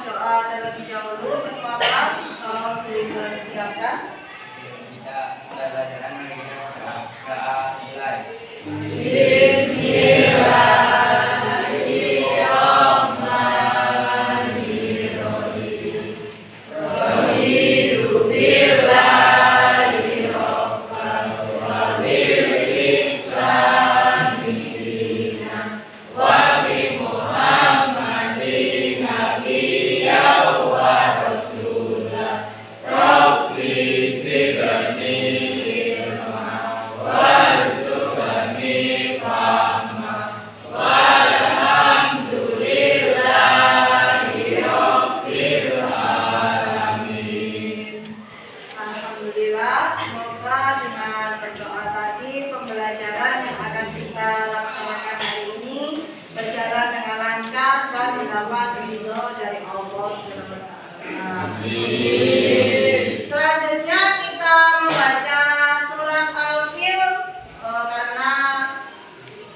berdoa terlebih dahulu. Ketua kelas tolong dipersiapkan. Kita pelajaran hari ini doa mulai. Alhamdulillah, semoga dengan berdoa tadi pembelajaran yang akan kita laksanakan hari ini berjalan dengan lancar dan mendapat ridho dari Allah SWT. Selanjutnya kita membaca surat Al-Fil karena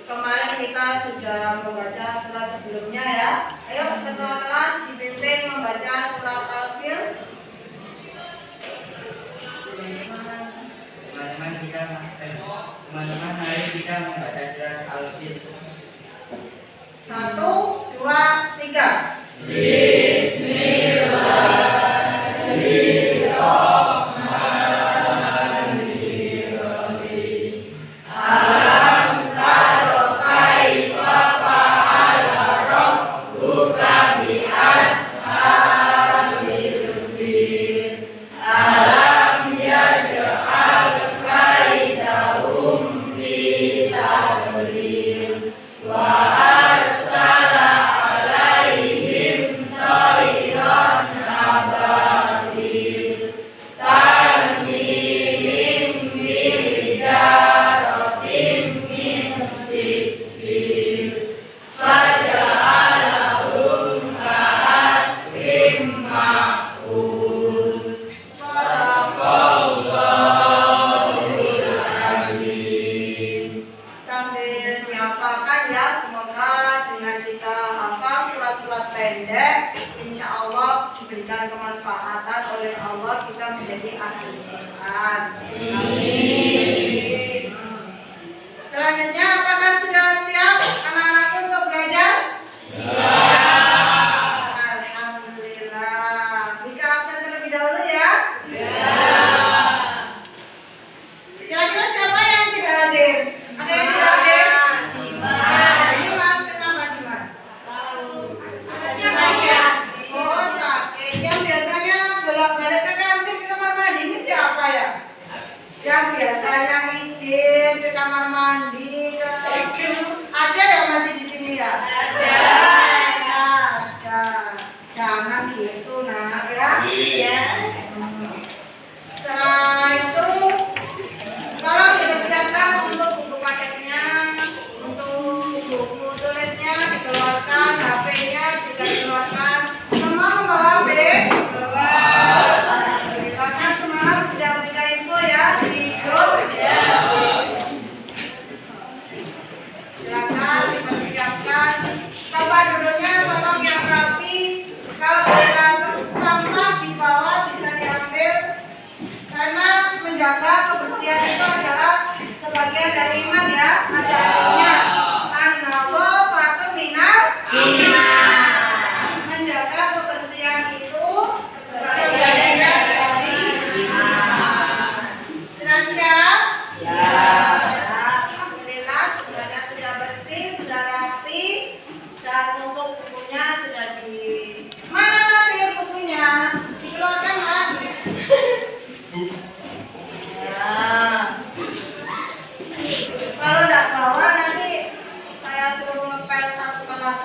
kemarin kita sudah membaca surat sebelumnya ya. Ayo ketua kelas dibimbing membaca surat Al-Fil. Teman-teman hari kita membaca surat Al-Fil. 1, 2, 3. Sambil dihafalkan ya, semoga dengan kita hafal surat-surat pendek, insya Allah diberikan kemanfaatan oleh Allah, kita menjadi ahli Quran. Amin. Selanjutnya, apakah sudah siap anak-anakku untuk belajar? Alhamdulillah. Bika absen terlebih dahulu ya. Kira-kira siapa yang tidak hadir? Ada yang tidak hadir? Dimas, kenapa Dimas? Sakit. Oh, sakit. Yang biasanya bolak-balik ke kantin ke kamar mandi ini siapa ya? Yang biasanya izin ke kamar mandi ada yang masih di sini ya? Ada. Jangan gitu nak ya. Iya. Setelah itu tolong dipersiapkan untuk buku paketnya, untuk buku tulisnya dikeluarkan, HP-nya juga dikeluarkan. Semua membawa HP? Bawa. Alhamdulillah, semalam sudah berikan info ya di grup. Silakan dipersiapkan. Tempat duduknya tolong yang rapi. Kalau ada sampah di bawah bisa diambil. Karena menjaga kebersihan itu adalah sebagian dari iman ya. Ada hadisnya. An-nadhafatu minal iman. Menjaga kebersihan itu sebagian dari iman. Sudah siap? Ya. Alhamdulillah semuanya sudah bersih, sudah rapi, dan untuk bukunya sudah di mana nanti bukunya? Dikeluarkan kan? Kalau tidak bawa nanti saya suruh ngepel satu kelas.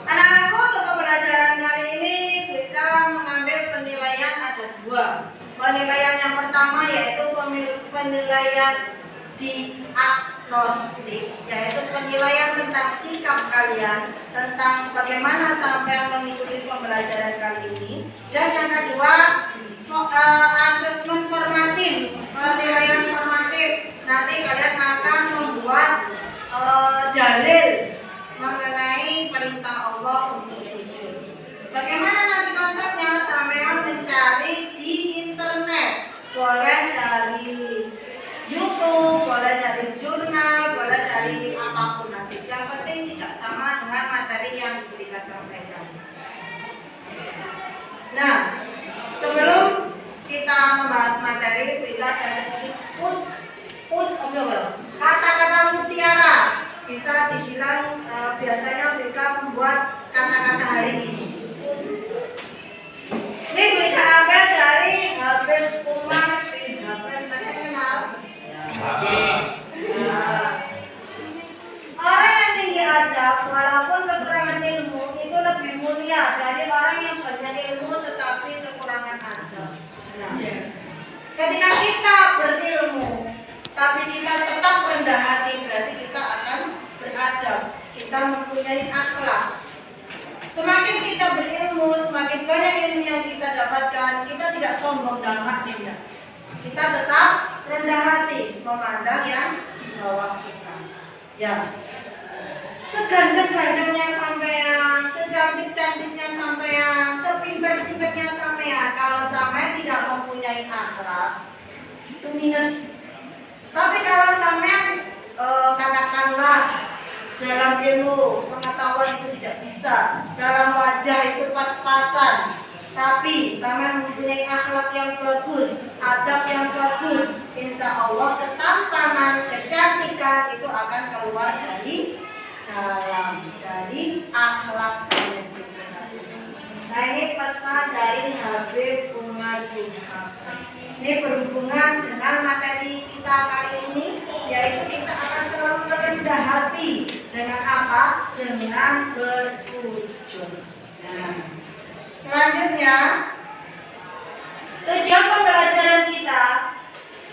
Anak-anakku untuk pembelajaran kali ini kita mengambil penilaian ada 2. Penilaian yang pertama yaitu penilaian diagnostik, yaitu penilaian tentang sikap kalian, tentang bagaimana sampai mengikuti pembelajaran kali ini. Dan yang kedua asesmen formatif, penilaian formatif. Nanti kalian akan membuat dalil mengenai perintah Allah untuk sujud. dari kita dari kata-kata mutiara bisa dibilang biasanya Vika membuat kata-kata hari ini. Ini Vika ambil dari Habib Umar bin Hafiz. Tadi kenal? Orang yang tinggi adab walaupun kekurangan ilmu itu lebih mulia dari orang yang banyak ilmu tetapi kekurangan adab. Nah, ketika kita berilmu tapi kita tetap rendah hati, berarti kita akan beradab, kita mempunyai akhlak. Semakin kita berilmu, semakin banyak ilmu yang kita dapatkan, kita tidak sombong dalam hatinya. Kita tetap rendah hati, memandang yang di bawah kita. Ya, segandeng-gandengnya sampean, secantik-cantiknya sampean, sepinter-pinternya sampean, kalau sampean tidak mempunyai akhlak, itu minus. Tapi kalau sampean katakanlah dalam ilmu pengetahuan itu tidak bisa, dalam wajah itu pas-pasan, tapi sampean mempunyai akhlak yang bagus, adab yang bagus, insya Allah ketampanan, kecantikan itu akan keluar dari dalam, dari akhlak saya. Nah, ini pesan dari Habib Umar bin Hafiz. Ini berhubungan dengan materi kita kali ini, yaitu kita akan selalu merendah hati dengan apa? Dengan bersujud. Nah, selanjutnya tujuan pembelajaran kita.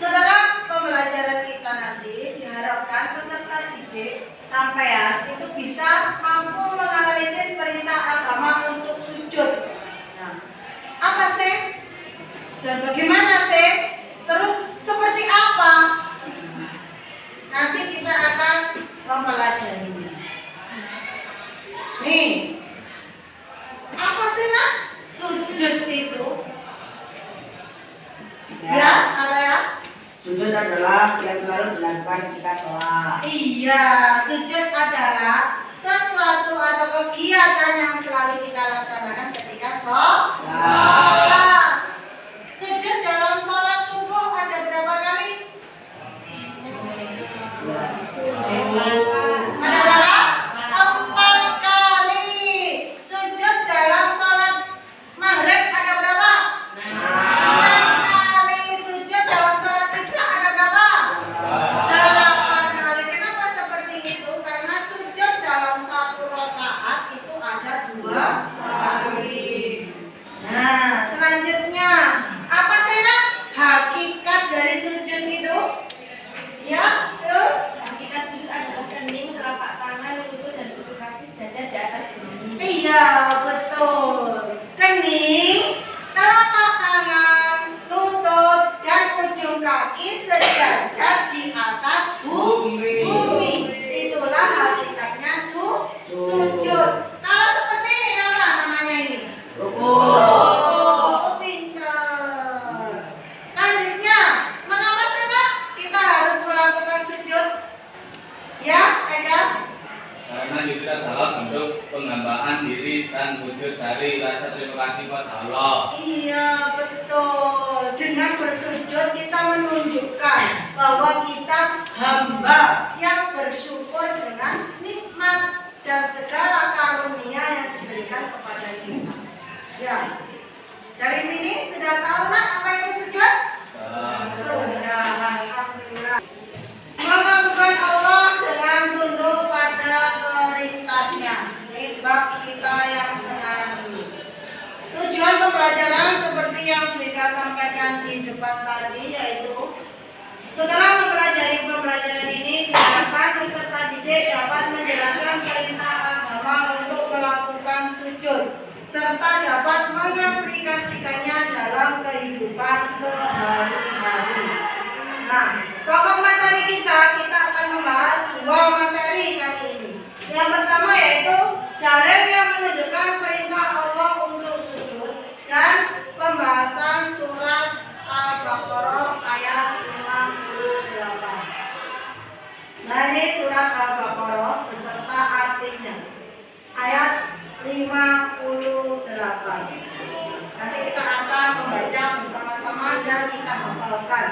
Setelah pembelajaran kita nanti diharapkan peserta didik sampean itu bisa mampu menganalisis perintah agama untuk sujud. Nah, apa sih? Dan bagaimana sih? Terus seperti apa? Nanti kita akan mempelajarinya. Nih, apa sih nak? Sujud itu? Ya, ada ya? Sujud adalah yang selalu dilakukan ketika sholat. Iya, sujud adalah sesuatu atau kegiatan yang selalu kita laksanakan ketika sholat. Sujud dalam sholat subuh ada berapa kali? Ada berapa? 4 kali. Sujud dalam sholat maghrib ada berapa? 6 kali. Sujud dalam sholat isya ada berapa? 8 kali. Kenapa seperti itu? Karena sujud dalam satu rakaat itu ada 2 kali. Nah, selanjutnya apa sih nak? Hakikat dari sujud itu? Ya, Hakikat sujud adalah kening, telapak tangan, lutut dan ujung kaki sejajar di atas bumi. iya betul. Kening, telapak tangan, lutut dan ujung kaki sejajar di atas bumi. Itulah hakikatnya sujud. Kalau seperti ini namanya ini? Oh, pintar. Lanjutnya, mengapa sih nak kita harus melakukan sujud? Ya, Eka? Karena itu adalah bentuk penghambaan diri dan wujud dari rasa terima kasih kepada Allah. Iya, betul. Dengan bersujud kita menunjukkan bahwa kita hamba yang bersyukur dengan nikmat dan segala karunia yang diberikan kepada kita. Ya, dari sini sudah tahu nak apa itu sujud? Sudah, alhamdulillah. Mengagungkan Allah dengan tunduk pada perintahnya. Ini bab kita yang sekarang ini. Tujuan pembelajaran seperti yang Bika sampaikan di depan tadi, yaitu setelah mempelajari pembelajaran ini, diharapkan peserta didik dapat menjelaskan perintah agama untuk melakukan sujud serta dapat mengaplikasikannya dalam kehidupan sehari-hari. Nah, pokok materi kita akan membahas 2 materi kali ini. Yang pertama yaitu dalil yang menunjukkan perintah Allah untuk sujud dan pembahasan surat Al-Baqarah ayat 58. Nah, ini surat Al-Baqarah beserta artinya. Ayat 58. Nanti kita akan membaca bersama-sama dan kita hafalkan.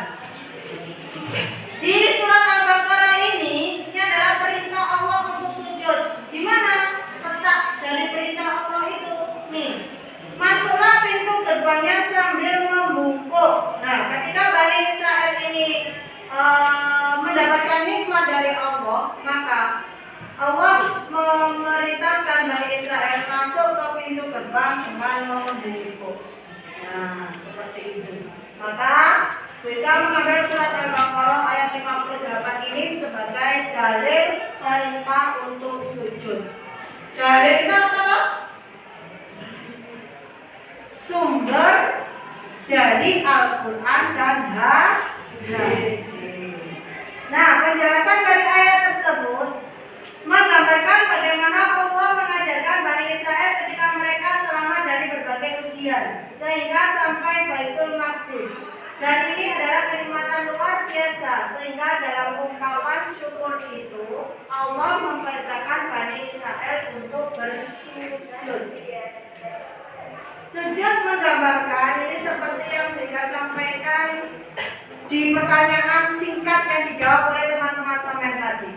terbang dengan membungkuk. Nah, seperti itu. Maka kita mengambil surat Al-Baqarah ayat 58 ini sebagai dalil perintah untuk sujud. Dalil itu apa toh? Sumber dari Al-Quran dan hadis. Nah, penjelasan dari ayat tersebut menggambarkan bagaimana Allah mengajarkan Bani Israel ketika mereka selamat dari berbagai ujian sehingga sampai Baitul Maqdis. Dan ini adalah kenikmatan luar biasa sehingga dalam ungkapan syukur itu Allah memerintahkan Bani Israel untuk bersujud. Sujud menggambarkan ini seperti yang Bika sampaikan di pertanyaan singkat yang dijawab oleh teman-teman sampean tadi.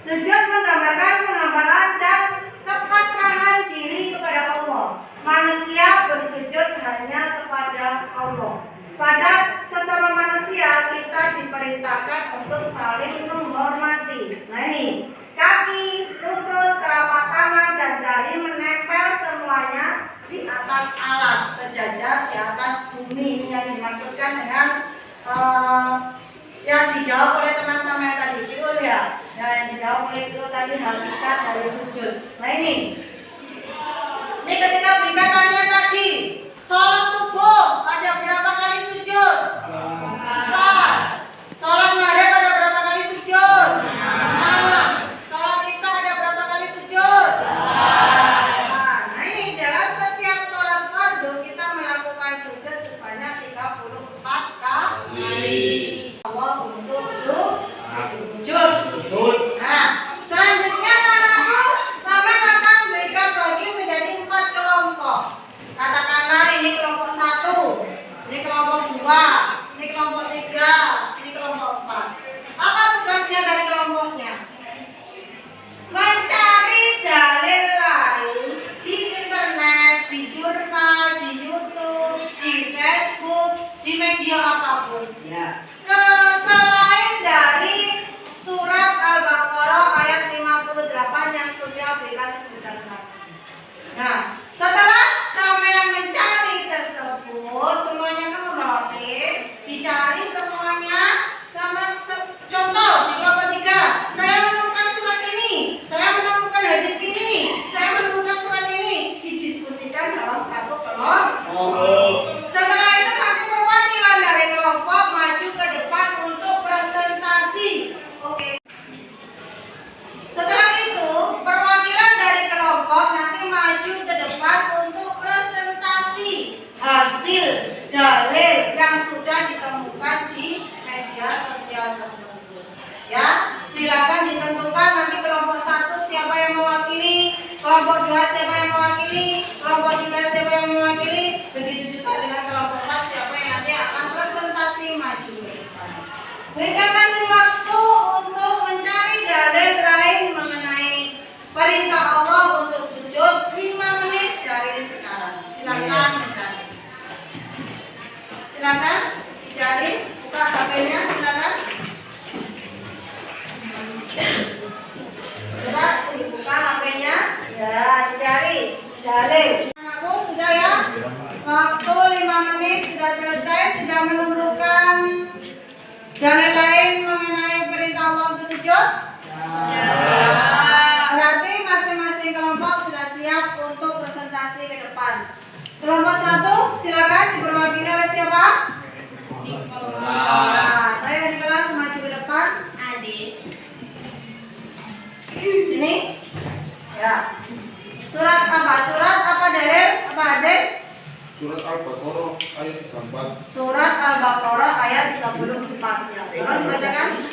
Sujud menggambarkan pengambaran dan kepasrahan diri kepada Allah. Manusia bersujud hanya kepada Allah. Pada sesama manusia kita diperintahkan untuk saling menghormati. Nah ini, kaki, lutut, telapak tangan dan dahi menempel semuanya di atas alas sejajar di atas bumi. Ini yang dimaksudkan dengan yang dijawab oleh teman sama yang tadi, betul ya? Yang dijawab oleh itu tadi hakikat dari sujud. Nah ini ketika Bika tanya tadi, sholat subuh ada berapa kali sujud? 4. Sholat maghrib ada berapa kali sujud? 6. Sholat isya ada berapa kali sujud? 8. Nah ini dalam setiap sholat fardu kita melakukan sujud sebanyak 34 kali. Allah untuk sujud. Nah, selanjutnya anakku sama akan berikan bagi menjadi 4 kelompok. Katakanlah ini kelompok 1, ini kelompok 2, ini kelompok 3, ini kelompok 4. Apa tugasnya dari kelompoknya? Mencari dalil lain di internet, di jurnal, di YouTube, di Facebook, di media apapun. Ya. Selain dari surat Al-Baqarah ayat 58 yang sudah Bika sebutkan tadi. Nah, setelah sampean mencari tersebut, semuanya kan membawa P, dicari semuanya sama contoh di kelompok 3. Saya menemukan surat ini, saya menemukan hadis ini, saya menemukan surat ini, didiskusikan dalam satu kelompok. Setelah itu nanti perwakilan dari kelompok maju ke depan untuk presentasi. Oke. Setelah itu perwakilan dari kelompok nanti maju ke depan untuk presentasi hasil dalil yang sudah ditemukan di media sosial tersebut. Ya, silakan ditentukan nanti kelompok 1 siapa yang mewakili, kelompok 2 siapa yang mewakili, kelompok 3 siapa yang mewakili, begitu juga dengan kelompok 4 siapa yang nanti akan presentasi maju ke depan. Berikan kasih waktu untuk mencari dalil lain mengenai perintah Allah untuk sujud 5 menit dari sekarang. Silakan mencari. Silakan dicari, buka HP-nya silakan. Coba dibuka HP-nya, ya dicari dalil. Aku sudah ya, waktu 5 menit sudah selesai, sudah menunjukkan dalil lain mengenai perintah Allah untuk sujud. Berarti masing-masing kelompok sudah siap untuk presentasi ke depan. Kelompok 1 silakan diperwakili oleh siapa? Nah, saya di kelas maju ke depan. Adik. Sini. Ya. Surat apa? Surat apa dalil? Apa hadis? Surat Al-Baqarah ayat 34. Surat Al-Baqarah ayat 34. Ya. Tolong dibacakan.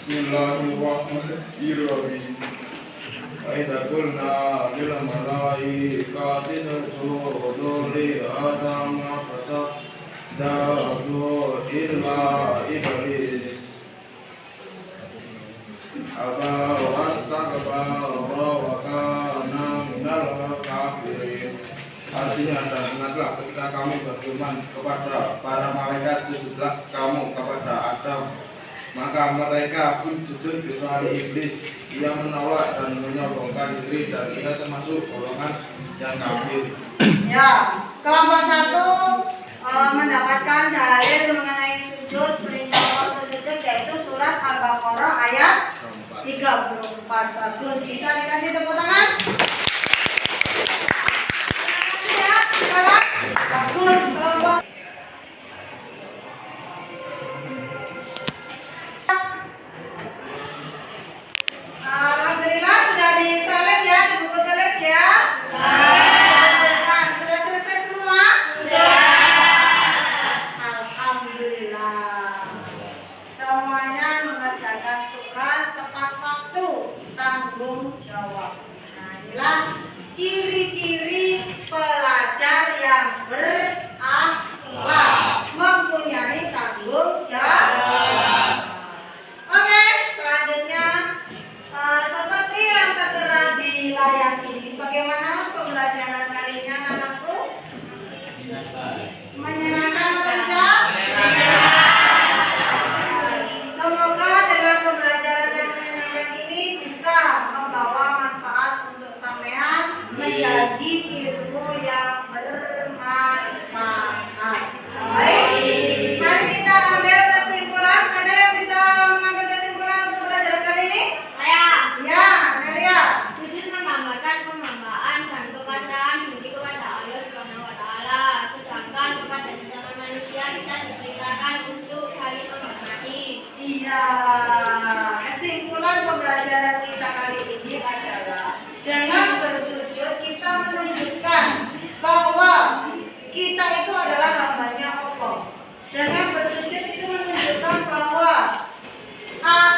Bismillahirrahmanirrahim. Wa idza qulna lil malaikati isjudu li adama fasajadu illa iblis aba wastakbara wa kana minal kafirin. Artinya, dan ingatlah ketika kamu berfirman kepada para malaikat, sujudlah kamu kepada Adam, maka mereka pun sujud kecuali iblis. Ia menolak dan menyombongkan diri, dan ia termasuk golongan yang kafir. Ya, kelompok 1 mendapatkan dalil mengenai sujud, perintah waktu sujud, yaitu surat Al-Baqarah ayat 34. Bagus, bisa dikasih tepuk tangan? Ya, kelas. Bagus, kelompok. Alhamdulillah sudah disalin ya, di buku tulis ya. Nah, sudah selesai semua? Alhamdulillah. Semuanya mengerjakan tugas tepat waktu, tanggung jawab. Nah, inilah ciri-ciri pelajar yang berakhlak, mempunyai tanggung jawab. Oke, selanjutnya seperti yang tertera di layar ini, bagaimana pembelajaran kali ini anak-anakku? Menyenangkan atau tidak? Semoga dengan pembelajaran yang menyenangkan ini bisa membawa manfaat untuk sampean, menjadi ilmu yang bermanfaat. Baik, mari kita ambil kesimpulan. Ada yang bisa mengambil kesimpulan untuk pelajaran kali ini? Ya, Nelia. Sujud menggambarkan penghambaan dan kepasrahan diri kepada Allah Subhanahu wa taala, sedangkan kepada sesama manusia kita diperintahkan untuk saling menghormati. Iya, kesimpulan pembelajaran kita kali ini adalah dengan bersujud kita menunjukkan bahwa kita itu adalah hambanya Allah. Dengan bersujud itu menunjukkan bahwa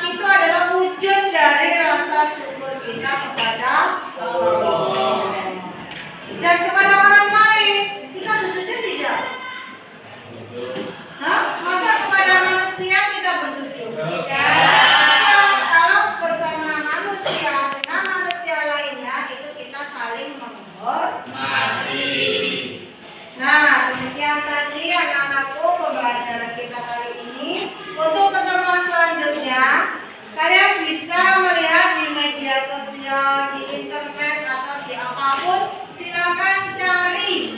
itu adalah wujud dari rasa syukur kita kepada Allah. Dan kepada orang lain kita bersujud tidak? Hah? Masa kepada manusia kita bersujud? Ya, kalau bersama manusia dengan manusia lainnya itu kita saling menghormati. Nah, demikian tadi anak-anakku pembelajaran kita kali ini. Untuk pertemuan selanjutnya, kalian bisa melihat di media sosial, di internet atau di apapun, silakan cari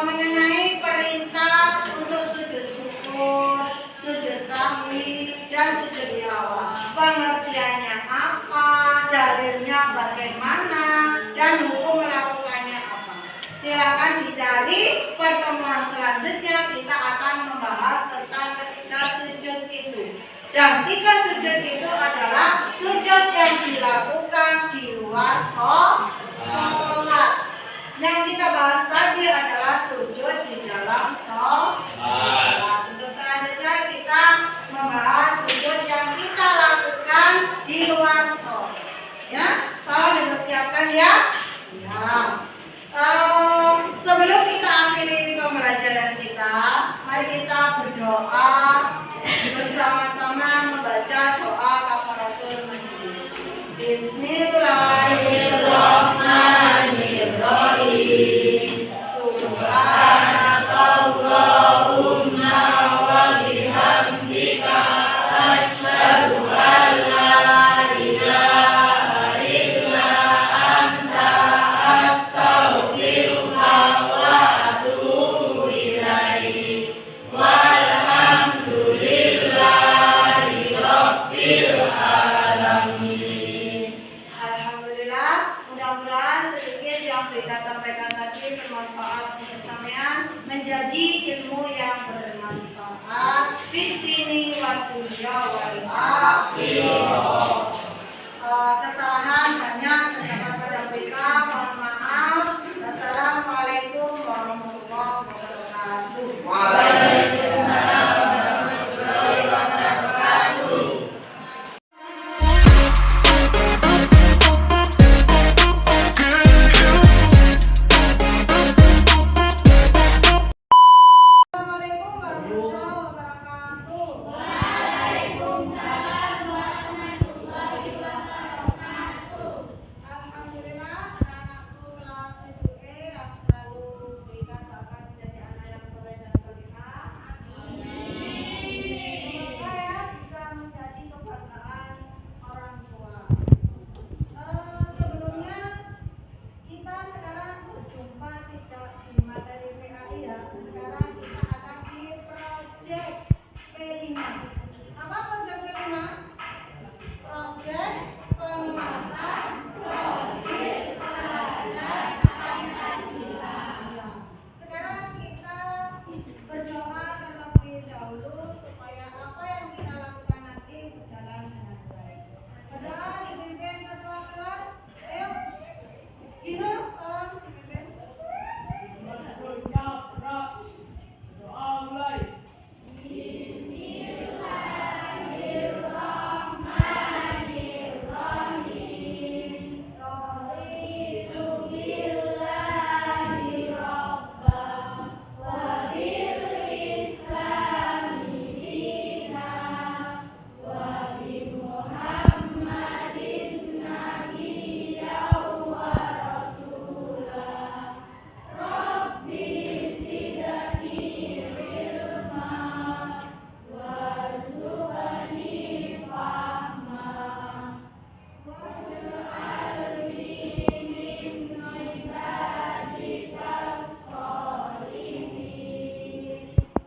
mengenai perintah untuk sujud syukur, sujud sahwi, dan sujud tilawah. Pengertiannya apa, dalilnya bagaimana, dan hukum melakukannya apa. Silakan dicari. Pertemuan selanjutnya kita akan membahas tentang ketiga sujud itu. Dan 3 sujud itu adalah sujud yang dilakukan di luar sholat. Yang kita bahas tadi adalah sujud di dalam sholat. Untuk selanjutnya kita membahas sujud yang kita lakukan di luar sholat. Ya, tolong dipersiapkan ya. Ya. Sebelum kita akhiri pembelajaran kita, mari kita berdoa bersama-sama membaca doa kafaratul majlis. Bismillahirrahmanirrahim. Subhanakallahumma wa bihamdika asyhadu an la ilaha illa anta astaghfiruka wa atubu ilaik. Walhamdulillahi rabbil alamin. Alhamdulillah, mudah-mudahan sedikit yang kita sampaikan tadi bermanfaat untuk sampean, menjadi ilmu yang bermanfaat fitini wa dunya wal akhirah. Kesalahan banyak terdapat pada kita, mohon maaf. Assalamualaikum warahmatullahi wabarakatuh. Waalaikumsalam warahmatullahi wabarakatuh. Assalamualaikum warahmatullahi wabarakatuh. Waalaikumsalam warahmatullahi wabarakatuh. Alhamdulillah, anak-anakku tidak di materi PAI ya. Sekarang kita akan di project P5. Apa project P5? Project penguatan profil pelajar Pancasila. Sekarang kita berdoa terlebih dahulu supaya apa yang kita lakukan nanti berjalan dengan baik. Berdoa dipimpin ketua kelas. Ayo, Gino, tolong dipimpin. Doa mulai.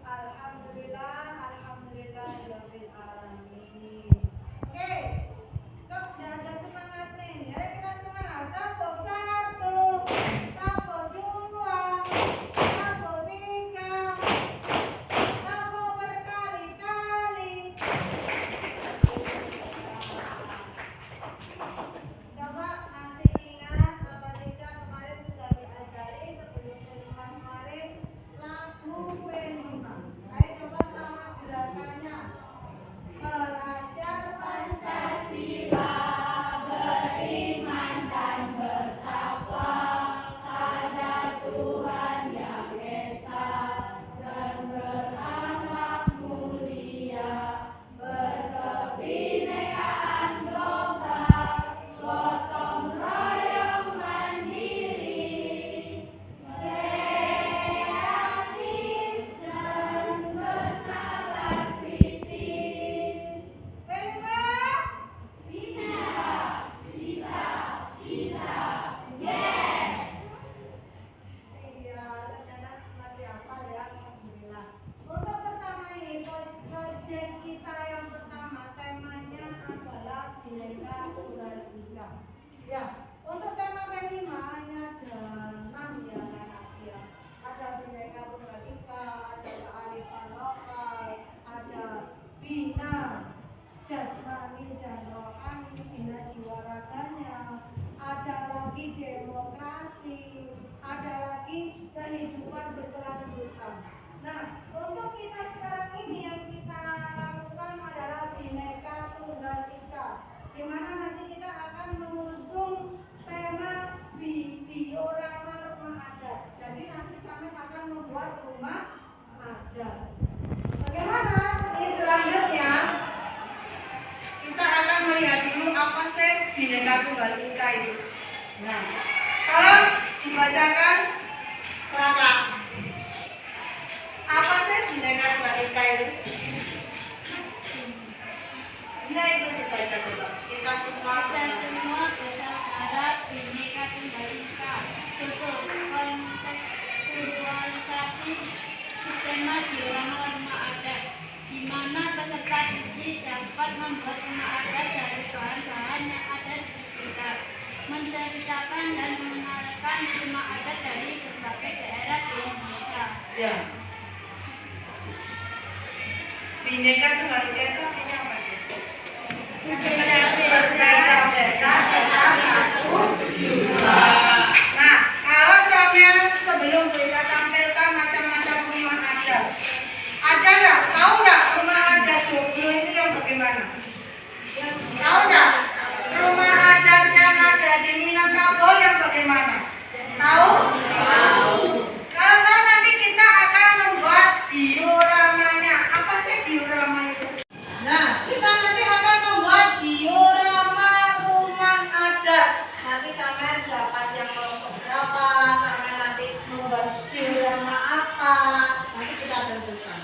Alhamdulillah, alamin. Oke, kok udah ada semangat nih? Ayo kita semangat. Tapo 1, tapo 2, tapo 3, tapo berkali-kali. Coba masih ingat apa tidak kemarin sudah diajari sebelum pengumuman kemarin lagu P5. Ayo coba sama gerakannya. Belajar Pancasila, beriman dan bertakwa pada Tuhan Yang Esa dan berakhlak mulia, berkebinekaan global, gotong royong mandiri, kreatif dan bernalar kritis. Iya, ternyata masih hafal ya, alhamdulillah. Untuk pertama ini, proyek kita yang pertama temanya adalah Bhinneka Tunggal Ika. Ya, untuk tema P5 hanya ada 6 ya anak ya. Ada Bhinneka Tunggal Ika, ada kearifan lokal, ada bina jasmani dan rohani, bina jiwa raganya, ada lagi demokrasi, ada lagi kehidupan berkelanjutan. Nah, untuk kita sekarang ini yang kita lakukan adalah Bhinneka Tunggal Ika, di mana nanti kita akan mengusung tema diorama rumah adat. Jadi nanti kami akan membuat rumah adat. Bagaimana? Ini selanjutnya kita akan melihat dulu apa sih Bhinneka Tunggal Ika itu. Nah, kalau dibacakan Kakak, apa sih Bhinneka Tunggal Ika itu? Ya itu dibaca coba. Kita semua bersaudara Bhinneka Tunggal Ika. Contoh kontekstualisasi skema diorama rumah adat, di mana peserta didik dapat membuat rumah adat dari bahan-bahan yang ada di sekitar, menceritakan dan mengenalkan rumah adat dari berbagai daerah di Indonesia. ya. Bhinneka Tunggal Ika itu artinya apa sih? Berbeda-beda tetap satu tujuan. Nah, kalau sampean sebelum kita tampilkan macam-macam rumah adat, ada nggak? Tahu nggak rumah adat Joglo itu yang bagaimana? Tahu nggak? Rumah adat yang ada di Minangkabau yang bagaimana? Tahu? Tahu. Kalau tahu nanti kita akan membuat dioramanya. Apa sih diorama itu? Nah, kita nanti akan membuat diorama rumah adat. Nanti sampean dapat yang kelompok berapa, sampean nanti membuat diorama apa, nanti kita tentukan.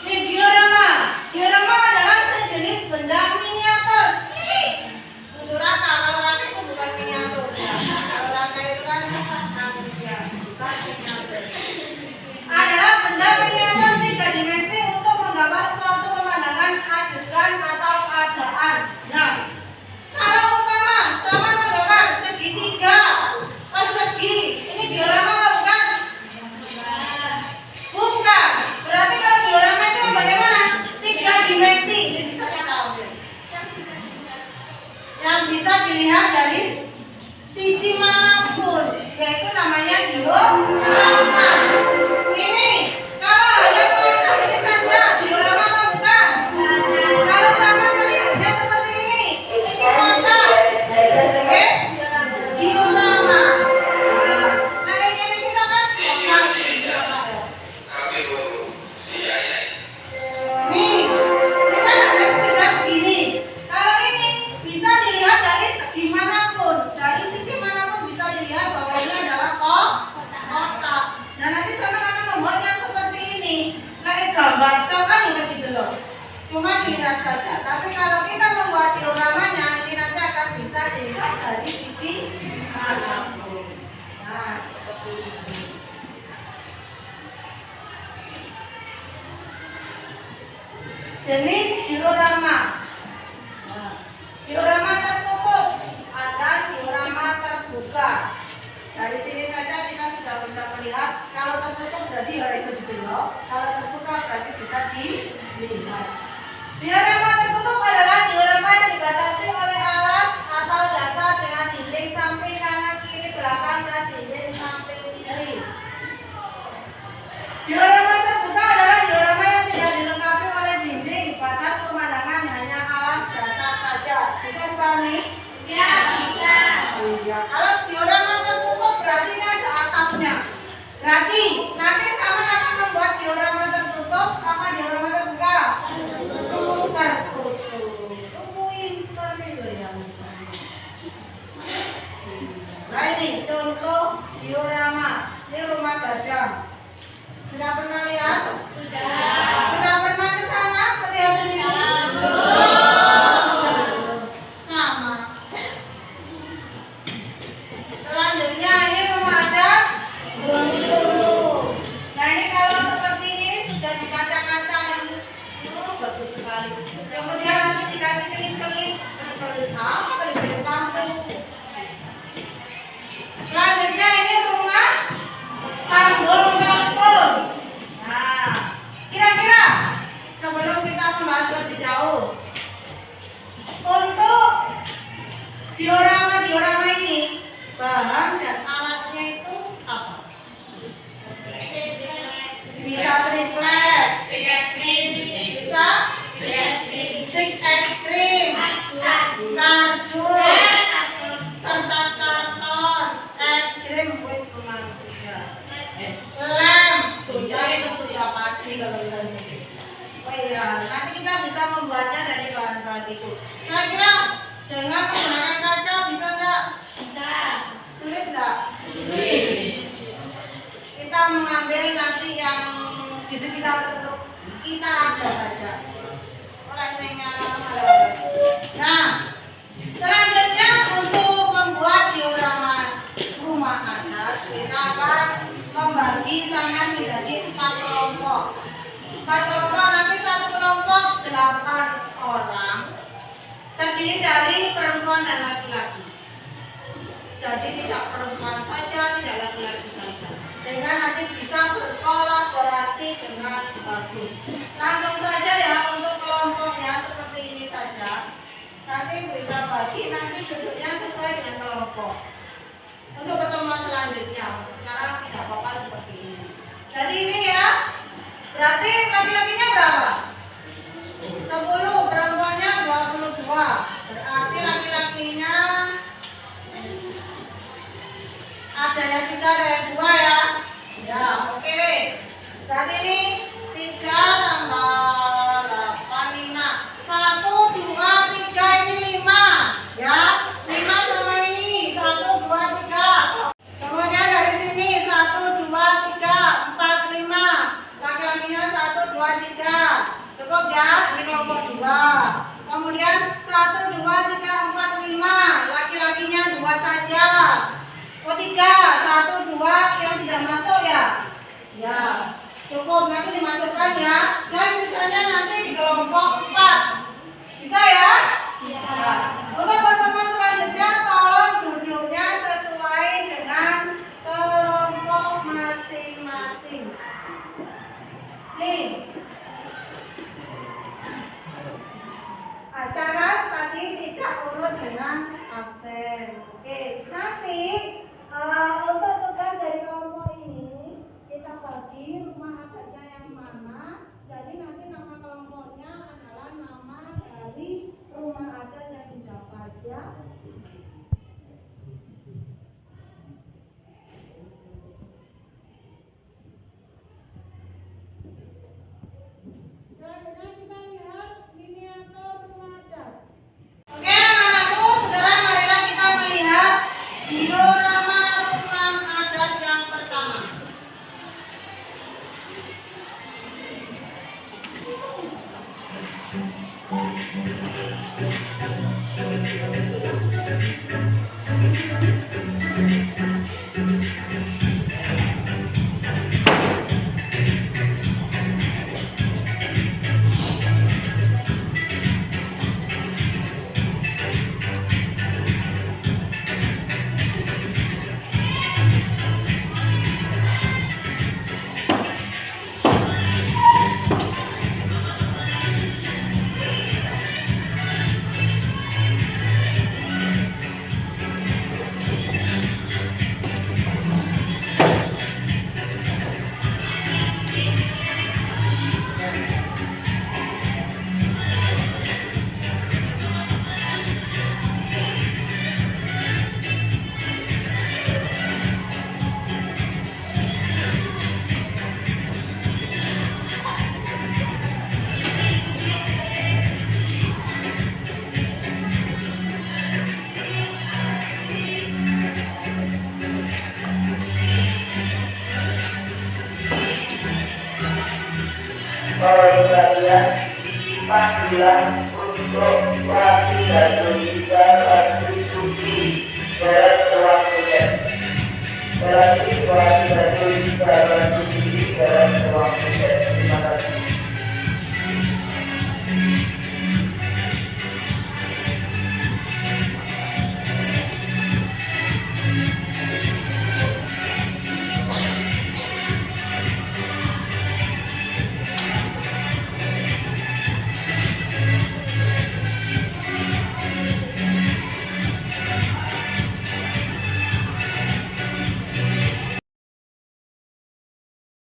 Ini diorama. Diorama adalah sejenis benda miniatur cilik. Untuk raka, kalau raka itu bukan miniatur. Ya. Kalau raka itu kan segitiga, persegi. Ini diorama apa bukan? Bukan. Berarti kalau diorama itu bagaimana? 3 dimensi. Ini bisa kita ambil. Yang bisa dilihat dari sisi manapun, yaitu namanya diorama. Ini kalau hanya kotak ini saja, diorama apa bukan? Kalau sama melihatnya seperti ini kotak, oke? Diorama. Nah ini kita kan kotak. Nih, kita hanya sekedar gini. Kalau ini bisa dilihat dari segi manapun, dari sisi manapun bisa dilihat bahwa ini adalah kotak. Dan nanti saya akan membuat yang seperti ini. Lagi gambar kan juga gitu. Cuma dilihat saja. Tapi kalau kita membuat dioramanya, ini nanti akan bisa dilihat dari sisi manapun. Nah, seperti ini. Jenis diorama. Nah, diorama tertutup, ada diorama terbuka. Dari sini saja kita sudah bisa melihat. Kalau tertutup berarti harus didelok, kalau terbuka berarti bisa dilihat. Diorama tertutup adalah diorama yang dibatasi oleh alas atau dasar dengan dinding samping kanan, kiri, belakang, dan dinding samping kiri. Diorama terbuka adalah diorama yang tidak dilengkapi oleh dinding, batas pemandangan hanya alas dasar saja. Bisa dipahami? Ya, bisa. Iya. Kalau diorama tertutup berarti ini ada atapnya. Berarti nanti sama akan membuat diorama tertutup apa diorama terbuka? Tertutup. Tungguin tadi loh yang nah ini contoh diorama. Ini rumah gajah. Sudah pernah lihat? Sudah pernah ke sana melihat ini? Sama. Selanjutnya ini rumah adat. Nah ini kalau seperti ini sudah dikaca-kaca bagus sekali. Kemudian nanti dikasih kelip-kelip apa kelip kampung. Selanjutnya ini rumah panggung kampung. Nah, kira-kira sebelum kita membahas lebih jauh, untuk diorama ini bahan dan alatnya itu apa? Bisa triplet, bisa stick es krim, kardus, kertas karton, es krim wis sudah. Lem, ya itu sudah pasti kalau ini. Oh iya, nanti kita bisa membuatnya dari bahan-bahan itu. Kira-kira dengan menggunakan kaca bisa nggak? Bisa. Sulit nggak? Kita mengambil nanti yang di sekitar kita ada saja. Nah, selanjutnya untuk membuat diorama rumah adat kita akan membagi sangat menjadi 4 kelompok. 4 kelompok nanti satu kelompok 8 orang terdiri dari perempuan dan laki-laki. Jadi tidak perempuan saja, tidak laki-laki saja. Sehingga nanti bisa berkolaborasi dengan bagus. Langsung saja ya untuk kelompoknya seperti ini saja. Nanti bisa bagi nanti duduknya sesuai dengan kelompok. Untuk pertemuan selanjutnya, sekarang tidak apa-apa seperti ini. Jadi ini ya, berarti laki-lakinya berapa? 10, perempuannya 22. Berarti laki-lakinya ada yang 3, ada yang 2 ya. Ya, oke. Berarti ini 3 tambah 8, 5. 1, 2, 3, ini 5. Ya, 5 sama ini. 1, 2, 3. Kemudian dari sini 1, 2, 3, 4, 5. Laki-lakinya 1, 2, 3. oleh kalian panggilan untuk waktu dan bisa satu suci dalam waktu berarti waktu dan bisa